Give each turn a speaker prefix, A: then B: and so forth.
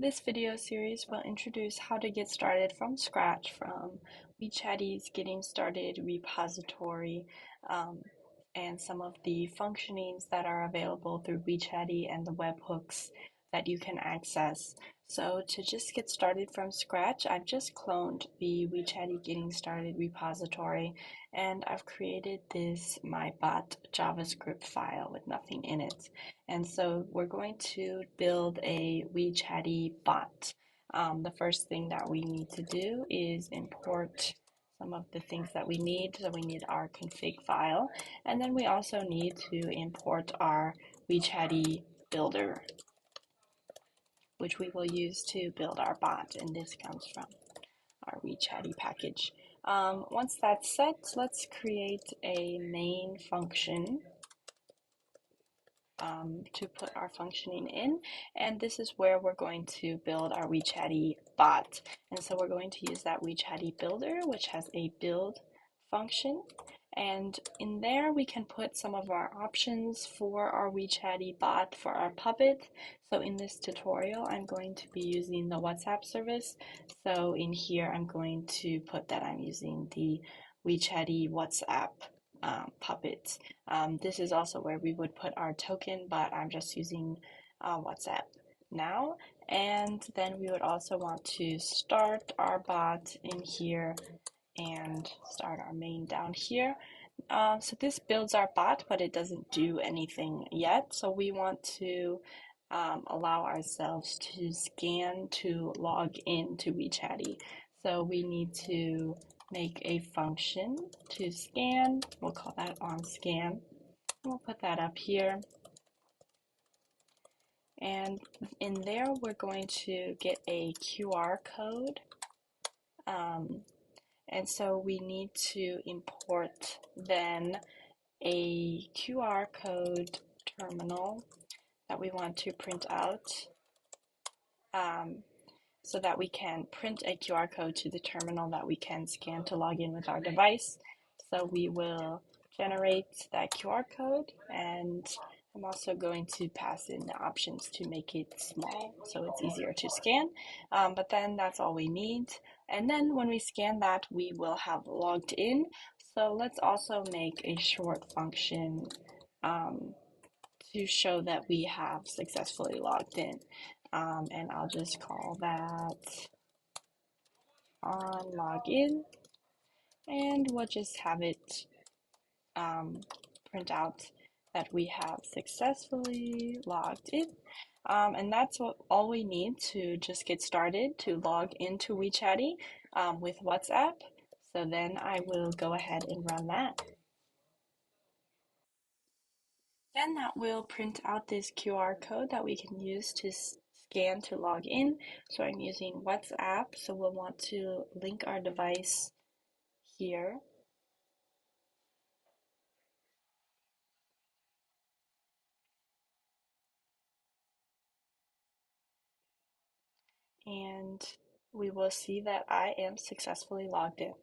A: This video series will introduce how to get started from scratch from Wechaty's Getting Started repository and some of the functionings that are available through Wechaty and the webhooks that you can access. So to just get started from scratch, I've just cloned the Wechaty Getting Started repository and I've created this my bot JavaScript file with nothing in it. And so we're going to build a Wechaty bot. The first thing that we need to do is import some of the things that we need. So we need our config file, and then we also need to import our Wechaty builder, which we will use to build our bot, and this comes from our Wechaty package. Once that's set, let's create a main function to put our functioning in, and this is where we're going to build our Wechaty bot. And so we're going to use that Wechaty builder, which has a build function, and in there we can put some of our options for our Wechaty bot for our puppet. So in this tutorial I'm going to be using the WhatsApp service, so in here I'm going to put that I'm using the Wechaty WhatsApp puppet. This is also where we would put our token, but I'm just using WhatsApp now. And then we would also want to start our bot in here and start our main down here. So this builds our bot, but it doesn't do anything yet. So we want to allow ourselves to scan to log in to Wechaty. So we need to make a function to scan. We'll call that on scan. We'll put that up here. And in there, we're going to get a QR code. And so we need to import then a QR code terminal that we want to print out. So that we can print a QR code to the terminal that we can scan to log in with our device. So we will generate that QR code, and I'm also going to pass in the options to make it small so it's easier to scan. But then that's all we need. And then when we scan that, we will have logged in. So let's also make a short function to show that we have successfully logged in. And I'll just call that on login, and we'll just have it print out that we have successfully logged in. And that's all we need to just get started to log into Wechaty with WhatsApp. So then I will go ahead and run that. Then that will print out this QR code that we can use to scan to log in. So I'm using WhatsApp, so we'll want to link our device here. And we will see that I am successfully logged in.